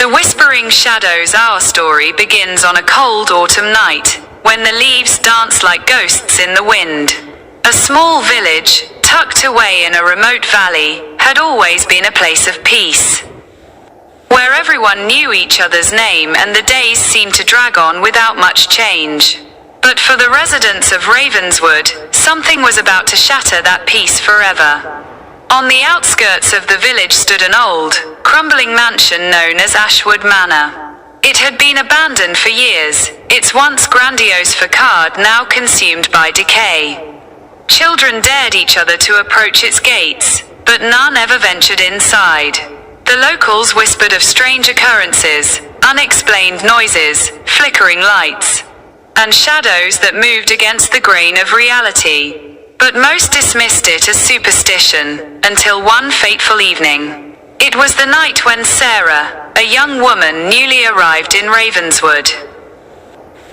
The Whispering Shadows. Our story begins on a cold autumn night, when the leaves dance like ghosts in the wind. A small village, tucked away in a remote valley, had always been a place of peace, where everyone knew each other's name and the days seemed to drag on without much change. But for the residents of Ravenswood, something was about to shatter that peace forever. On the outskirts of the village stood an old, crumbling mansion known as Ashwood Manor. It had been abandoned for years, its once grandiose facade now consumed by decay. Children dared each other to approach its gates, but none ever ventured inside. The locals whispered of strange occurrences, unexplained noises, flickering lights, and shadows that moved against the grain of reality. But most dismissed it as superstition, until one fateful evening. It was the night when Sarah, a young woman newly arrived in Ravenswood,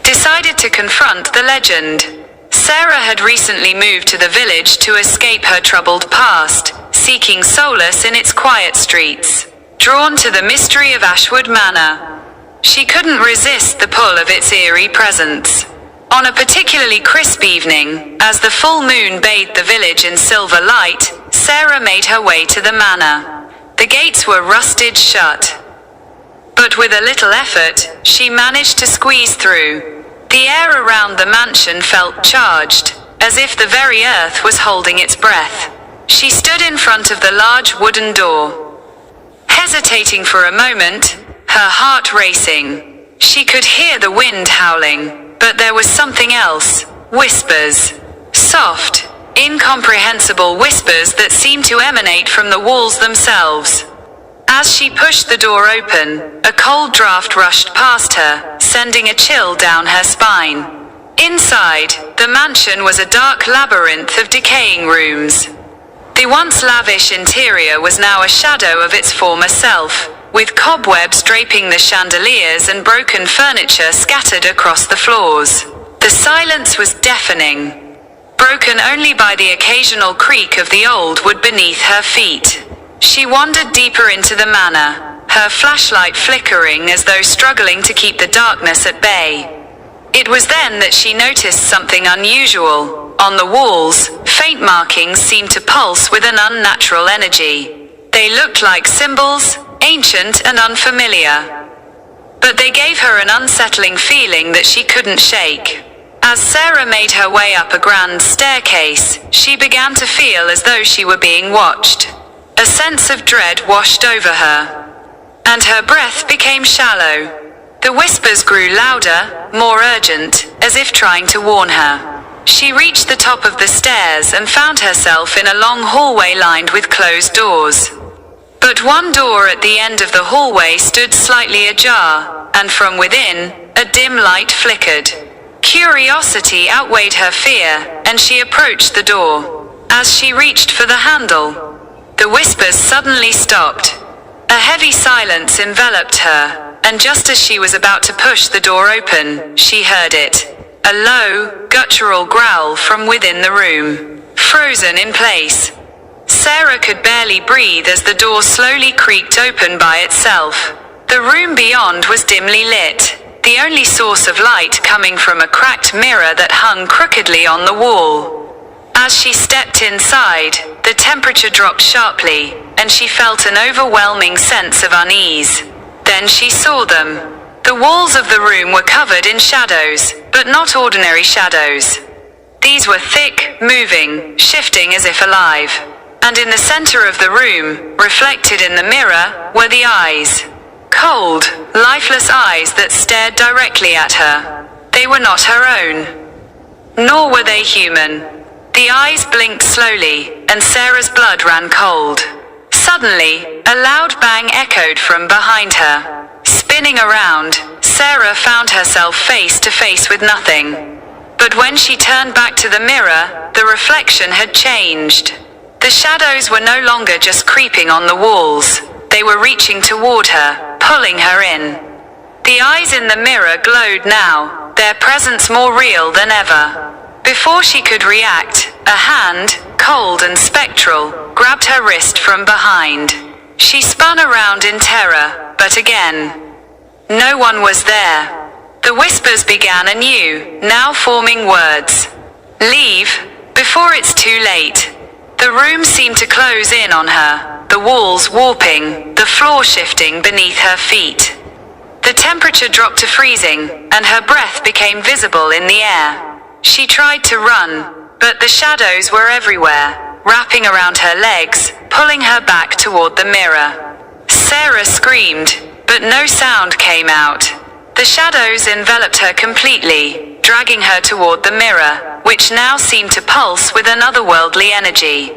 decided to confront the legend. Sarah had recently moved to the village to escape her troubled past, seeking solace in its quiet streets. Drawn to the mystery of Ashwood Manor, she couldn't resist the pull of its eerie presence. On a particularly crisp evening, as the full moon bathed the village in silver light, Sarah made her way to the manor. The gates were rusted shut, but with a little effort, she managed to squeeze through. The air around the mansion felt charged, as if the very earth was holding its breath. She stood in front of the large wooden door, hesitating for a moment, her heart racing. She could hear the wind howling, but there was something else. Whispers. Soft, incomprehensible whispers that seemed to emanate from the walls themselves. As she pushed the door open, a cold draft rushed past her, sending a chill down her spine. Inside, the mansion was a dark labyrinth of decaying rooms. The once lavish interior was now a shadow of its former self, with cobwebs draping the chandeliers and broken furniture scattered across the floors. The silence was deafening, broken only by the occasional creak of the old wood beneath her feet. She wandered deeper into the manor, her flashlight flickering as though struggling to keep the darkness at bay. It was then that she noticed something unusual. On the walls, faint markings seemed to pulse with an unnatural energy. They looked like symbols, ancient and unfamiliar, but they gave her an unsettling feeling that she couldn't shake. As Sarah made her way up a grand staircase, she began to feel as though she were being watched. A sense of dread washed over her, and her breath became shallow. The whispers grew louder, more urgent, as if trying to warn her. She reached the top of the stairs and found herself in a long hallway lined with closed doors. But one door at the end of the hallway stood slightly ajar, and from within, a dim light flickered. Curiosity outweighed her fear, and she approached the door. As she reached for the handle, the whispers suddenly stopped. A heavy silence enveloped her, and just as she was about to push the door open, she heard it. A low, guttural growl from within the room. Frozen in place, Sarah could barely breathe as the door slowly creaked open by itself. The room beyond was dimly lit, the only source of light coming from a cracked mirror that hung crookedly on the wall. As she stepped inside, the temperature dropped sharply, and she felt an overwhelming sense of unease. Then she saw them. The walls of the room were covered in shadows, but not ordinary shadows. These were thick, moving, shifting as if alive. And in the center of the room, reflected in the mirror, were the eyes. Cold, lifeless eyes that stared directly at her. They were not her own, nor were they human. The eyes blinked slowly, and Sarah's blood ran cold. Suddenly, a loud bang echoed from behind her. Spinning around, Sarah found herself face to face with nothing. But when she turned back to the mirror, the reflection had changed. The shadows were no longer just creeping on the walls. They were reaching toward her, pulling her in. The eyes in the mirror glowed now, their presence more real than ever. Before she could react, a hand, cold and spectral, grabbed her wrist from behind. She spun around in terror, but again, No one was there. The whispers began anew, now forming words. Leave, before it's too late. The room seemed to close in on her, the walls warping, the floor shifting beneath her feet. The temperature dropped to freezing, and her breath became visible in the air. She tried to run, but the shadows were everywhere, wrapping around her legs, pulling her back toward the mirror. Sarah screamed, but no sound came out. The shadows enveloped her completely, dragging her toward the mirror, which now seemed to pulse with an otherworldly energy.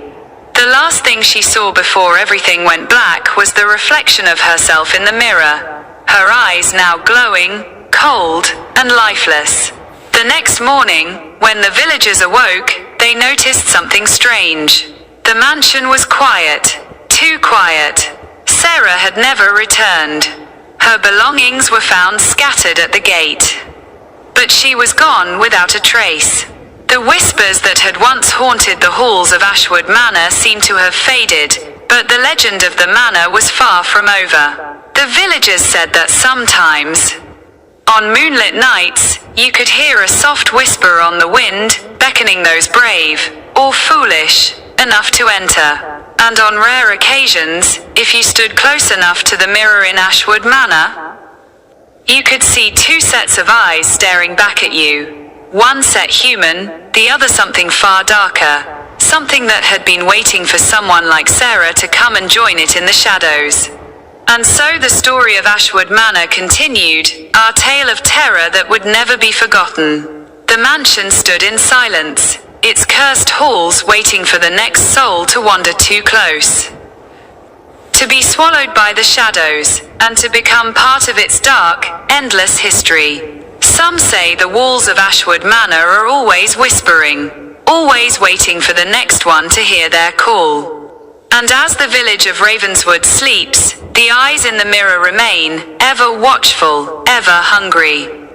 The last thing she saw before everything went black was the reflection of herself in the mirror, her eyes now glowing, cold, and lifeless. The next morning, when the villagers awoke, they noticed something strange. The mansion was quiet, too quiet. Sarah had never returned. Her belongings were found scattered at the gate. But she was gone without a trace. The whispers that had once haunted the halls of Ashwood Manor seemed to have faded, but the legend of the manor was far from over. The villagers said that sometimes, on moonlit nights, you could hear a soft whisper on the wind, beckoning those brave, or foolish, enough to enter. And on rare occasions, if you stood close enough to the mirror in Ashwood Manor, you could see two sets of eyes staring back at you. One set human, the other something far darker, something that had been waiting for someone like Sarah to come and join it in the shadows. And so the story of Ashwood Manor continued, our tale of terror that would never be forgotten. The mansion stood in silence, its cursed halls waiting for the next soul to wander too close, to be swallowed by the shadows, and to become part of its dark, endless history. Some say the walls of Ashwood Manor are always whispering, always waiting for the next one to hear their call. And as the village of Ravenswood sleeps, the eyes in the mirror remain, ever watchful, ever hungry.